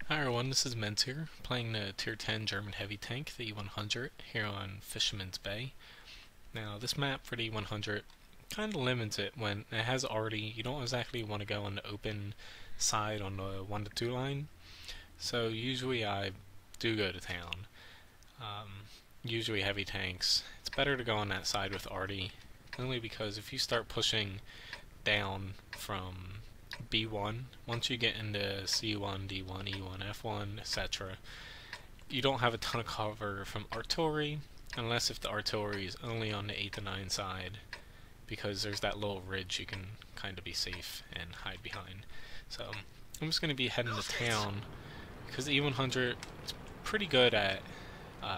Hi everyone, this is Mentz here, playing the Tier 10 German heavy tank, the E-100, here on Fisherman's Bay. Now, this map for the E-100 kind of limits it when it has already, you don't exactly want to go on the open side on the 1 to 2 line. So usually I do go to town. Usually heavy tanks, it's better to go on that side with arty, only because if you start pushing down from B1, once you get into C1, D1, E1, F1, etc., you don't have a ton of cover from artillery, unless if the artillery is only on the 8 to 9 side, because there's that little ridge you can kind of be safe and hide behind. So I'm just going to be heading to town, because the E-100 is pretty good at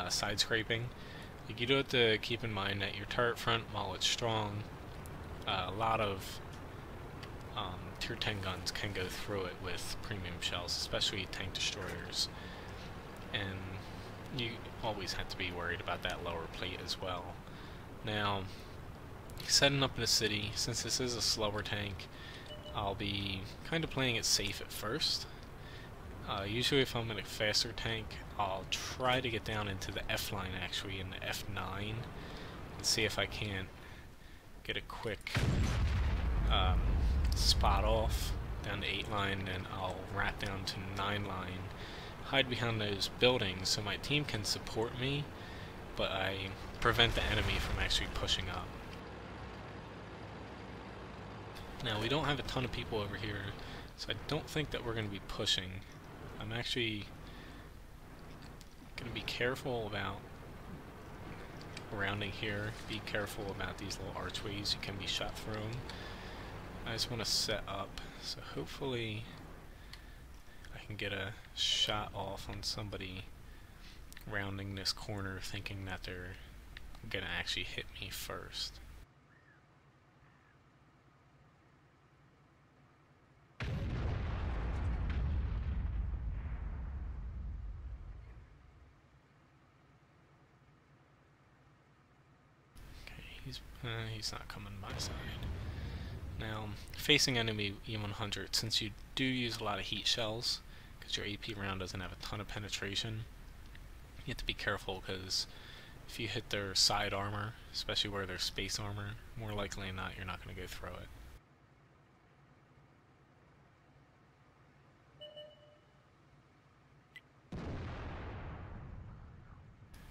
side scraping. You do have to keep in mind that your turret front, while it's strong, a lot of Tier 10 guns can go through it with premium shells, especially tank destroyers, and you always have to be worried about that lower plate as well. Now, setting up in the city, since this is a slower tank, I'll be kind of playing it safe at first. Usually if I'm in a faster tank, I'll try to get down into the F line, actually, in the F9, and see if I can't get a quick spot off down the 8 line, and I'll wrap down to 9 line, hide behind those buildings so my team can support me, but I prevent the enemy from actually pushing up. Now, we don't have a ton of people over here, so I don't think that we're going to be pushing. I'm actually going to be careful about rounding here, be careful about these little archways, you can be shot through them. I just want to set up, so hopefully I can get a shot off on somebody rounding this corner thinking that they're going to actually hit me first. Okay, he's not coming my side. Now, facing enemy E-100, since you do use a lot of heat shells, because your AP round doesn't have a ton of penetration, you have to be careful, because if you hit their side armor, especially where there's space armor, more likely than not, you're not going to go through it.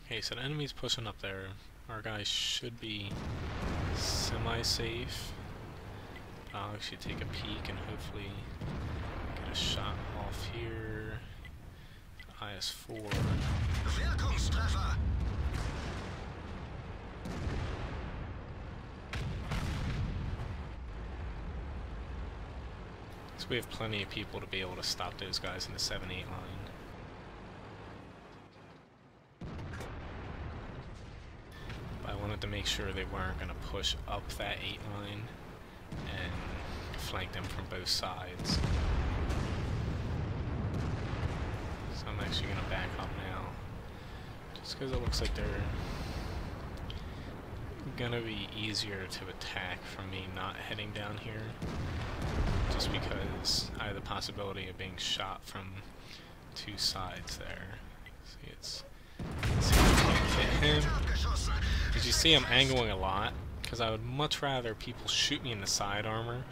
Okay, so the enemy's pushing up there. Our guys should be semi-safe. I'll actually take a peek and hopefully get a shot off here. IS-4. So we have plenty of people to be able to stop those guys in the 7-8 line. But I wanted to make sure they weren't going to push up that 8 line and flank them from both sides. So I'm actually going to back up now, just because it looks like they're going to be easier to attack from me not heading down here, just because I have the possibility of being shot from 2 sides there. See, let's see if I can hit him. As you see, I'm angling a lot, because I would much rather people shoot me in the side armor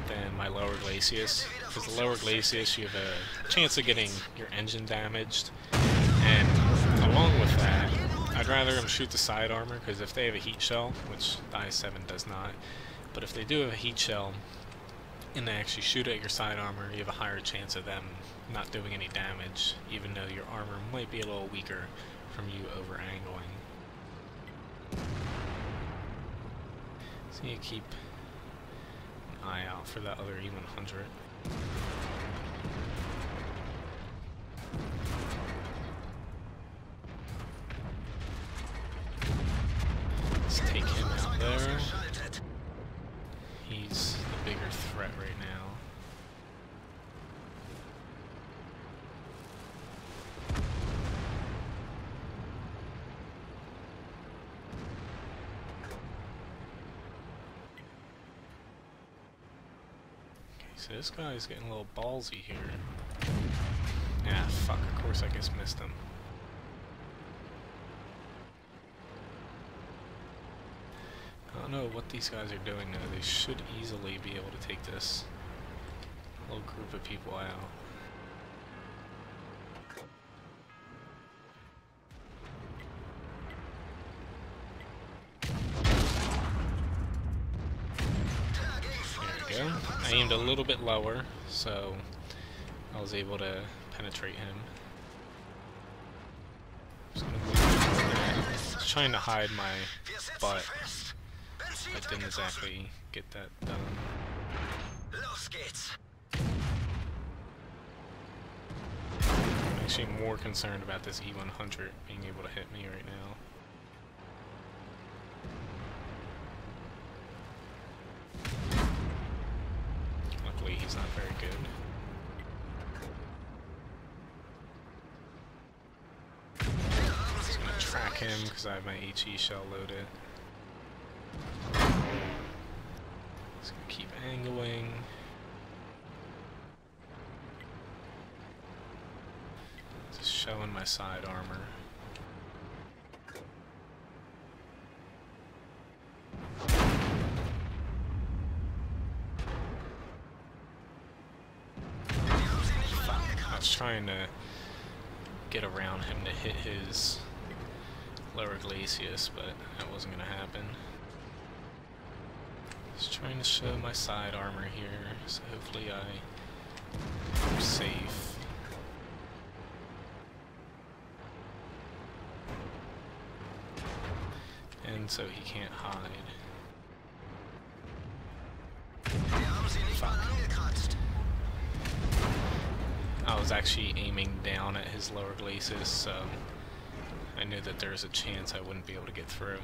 than my lower glacis, because the lower glacis you have a chance of getting your engine damaged, and along with that, I'd rather them shoot the side armor, because if they have a heat shell, which the IS-7 does not, but if they do have a heat shell and they actually shoot at your side armor, you have a higher chance of them not doing any damage, even though your armor might be a little weaker from you over angling. So you keep an eye out for that other E-100. Let's take him out there. He's the bigger threat right now. So this guy's getting a little ballsy here. Fuck, of course I just missed him. I don't know what these guys are doing though. They should easily be able to take this little group of people out. There we go. I aimed a little bit lower, so I was able to penetrate him. Just gonna move I was trying to hide my butt. I didn't exactly get that done. I'm actually more concerned about this E-100 being able to hit me right now. Luckily, he's not very good. Just gonna track him because I have my HE shell loaded. Just gonna keep angling. Just showing my side armor. I was trying to get around him to hit his lower glacis, but that wasn't gonna happen. Just trying to show my side armor here, so hopefully I'm safe. And so he can't hide. Fuck. I was actually aiming down at his lower glacis, so I knew that there was a chance I wouldn't be able to get through.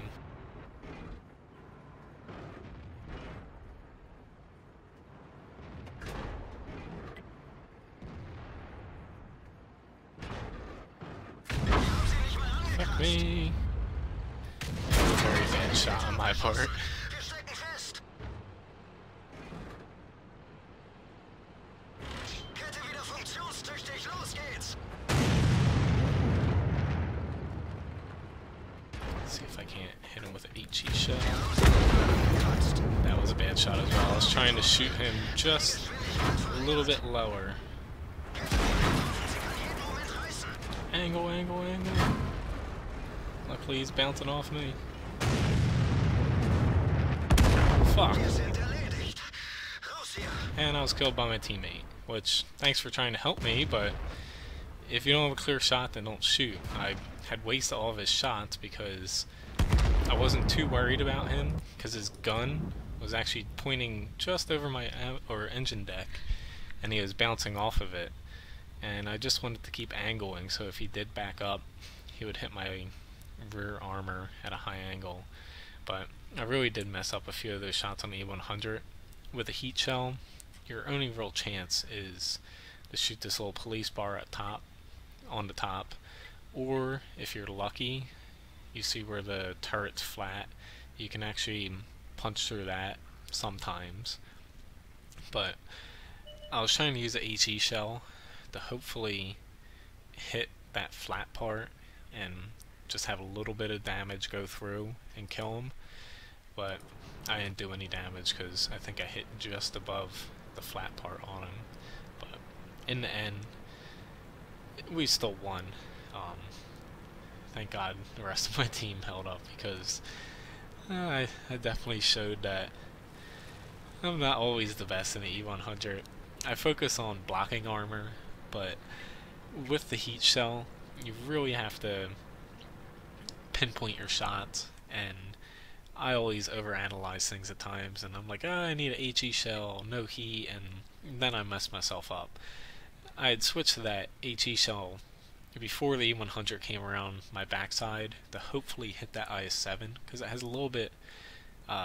Fuck me! That was a very bad shot on my part. See if I can't hit him with an HE shell. That was a bad shot as well. I was trying to shoot him just a little bit lower. Angle, angle, angle. Luckily he's bouncing off me. Fuck. And I was killed by my teammate. Which, thanks for trying to help me, but if you don't have a clear shot, then don't shoot. I had wasted all of his shots because I wasn't too worried about him, because his gun was actually pointing just over my engine deck, and he was bouncing off of it. And I just wanted to keep angling, so if he did back up, he would hit my rear armor at a high angle. But I really did mess up a few of those shots on the E-100. With a heat shell, your only real chance is to shoot this little police bar on the top, or if you're lucky, you see where the turret's flat, you can actually punch through that sometimes. But I was trying to use a HE shell to hopefully hit that flat part and just have a little bit of damage go through and kill him, but I didn't do any damage because I think I hit just above the flat part on him. But in the end, we still won. Thank God the rest of my team held up, because I definitely showed that I'm not always the best in the E-100. I focus on blocking armor, but with the heat shell, you really have to pinpoint your shots, and I always overanalyze things at times, and I'm like, oh, I need a HE shell, no heat, and then I mess myself up. I had switched to that HE shell before the E-100 came around my backside to hopefully hit that IS-7, because it has a little bit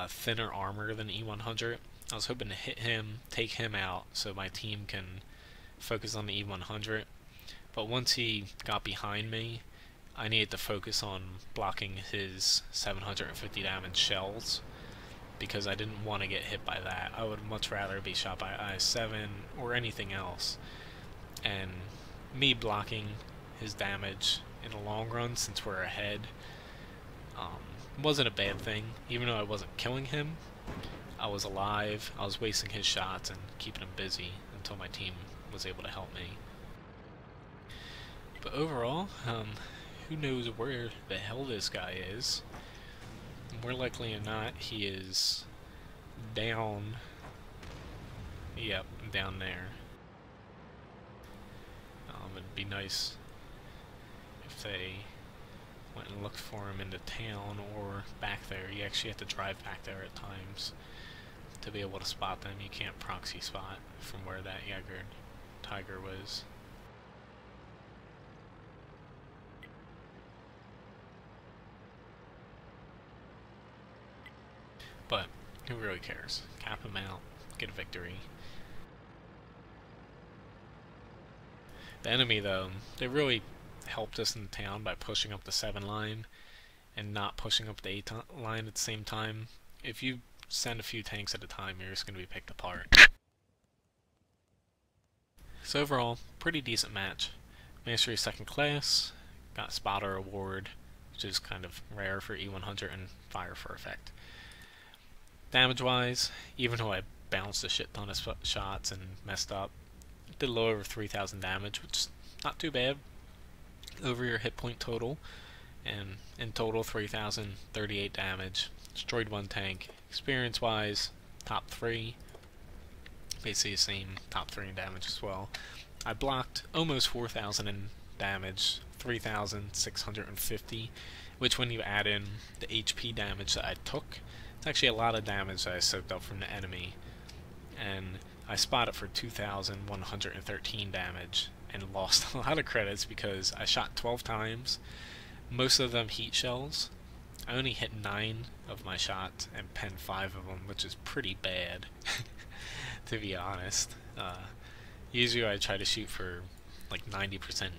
thinner armor than E-100. I was hoping to hit him, take him out, so my team can focus on the E-100. But once he got behind me, I needed to focus on blocking his 750 damage shells, because I didn't want to get hit by that. I would much rather be shot by IS-7 or anything else. And me blocking his damage in the long run, since we're ahead, wasn't a bad thing. Even though I wasn't killing him, I was alive, I was wasting his shots and keeping him busy until my team was able to help me. But overall, who knows where the hell this guy is. More likely than not, he is down. Yep, down there. It'd be nice if they went and looked for him in the town or back there. You actually have to drive back there at times to be able to spot them. You can't proxy spot from where that tiger was. But who really cares? Cap him out, get a victory. The enemy, though, they really helped us in the town by pushing up the 7 line and not pushing up the 8 line at the same time. If you send a few tanks at a time, you're just going to be picked apart. So overall, pretty decent match. Mastery 2nd class, got Spotter Award, which is kind of rare for E-100, and Fire for Effect. Damage-wise, even though I bounced a shit ton of shots and messed up, did a little over 3,000 damage, which is not too bad over your hit point total. And in total, 3,038 damage. Destroyed 1 tank. Experience-wise, top 3. Basically the same top 3 in damage as well. I blocked almost 4,000 in damage, 3,650, which when you add in the HP damage that I took, it's actually a lot of damage that I soaked up from the enemy. And I spotted for 2,113 damage and lost a lot of credits because I shot 12 times, most of them heat shells. I only hit 9 of my shots and penned 5 of them, which is pretty bad, to be honest. Usually I try to shoot for like 90%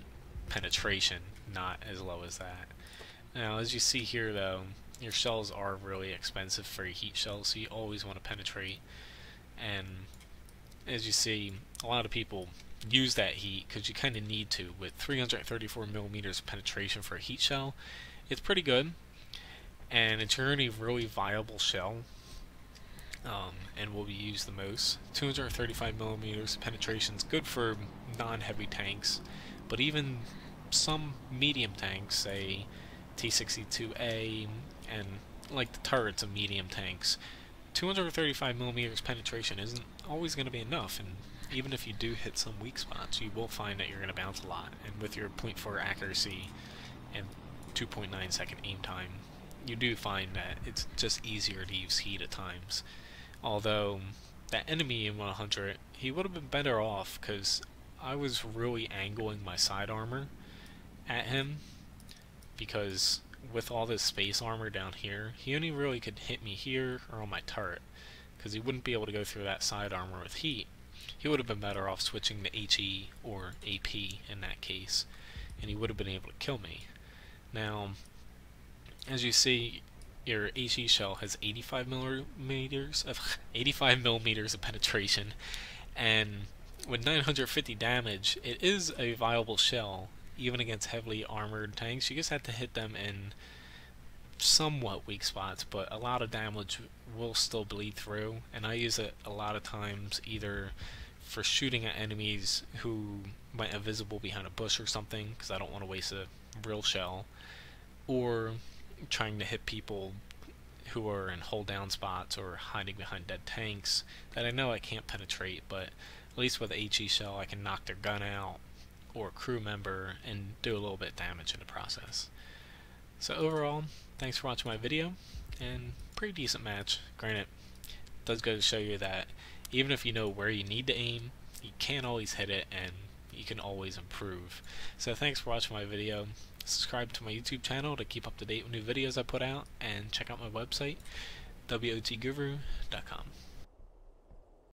penetration, not as low as that. Now, as you see here though, your shells are really expensive for your heat shells, so you always want to penetrate. And as you see, a lot of people use that heat because you kind of need to. With 334 millimeters of penetration for a heat shell, it's pretty good, and it's your only really viable shell, and will be used the most. 235 millimeters of penetration is good for non-heavy tanks, but even some medium tanks, say T-62A, and like the turrets of medium tanks, 235 millimeters penetration isn't always going to be enough, and even if you do hit some weak spots, you will find that you're going to bounce a lot. And with your 0.4 accuracy and 2.9 second aim time, you do find that it's just easier to use heat at times. Although that enemy in E-100, he would have been better off because I was really angling my side armor at him, because with all this space armor down here, he only really could hit me here or on my turret, because he wouldn't be able to go through that side armor with heat. He would have been better off switching to HE or AP in that case, and he would have been able to kill me. Now, as you see, your HE shell has 85 millimeters of penetration, and with 950 damage, it is a viable shell, even against heavily armored tanks. You just have to hit them in somewhat weak spots, but a lot of damage will still bleed through, and I use it a lot of times either for shooting at enemies who might have visible behind a bush or something, because I don't want to waste a real shell, or trying to hit people who are in hold down spots or hiding behind dead tanks that I know I can't penetrate, but at least with a HE shell I can knock their gun out or a crew member and do a little bit of damage in the process. So overall, thanks for watching my video, and pretty decent match. Granted, it does go to show you that even if you know where you need to aim, you can't always hit it, and you can always improve. So thanks for watching my video. Subscribe to my YouTube channel to keep up to date with new videos I put out, and check out my website, wotguru.com.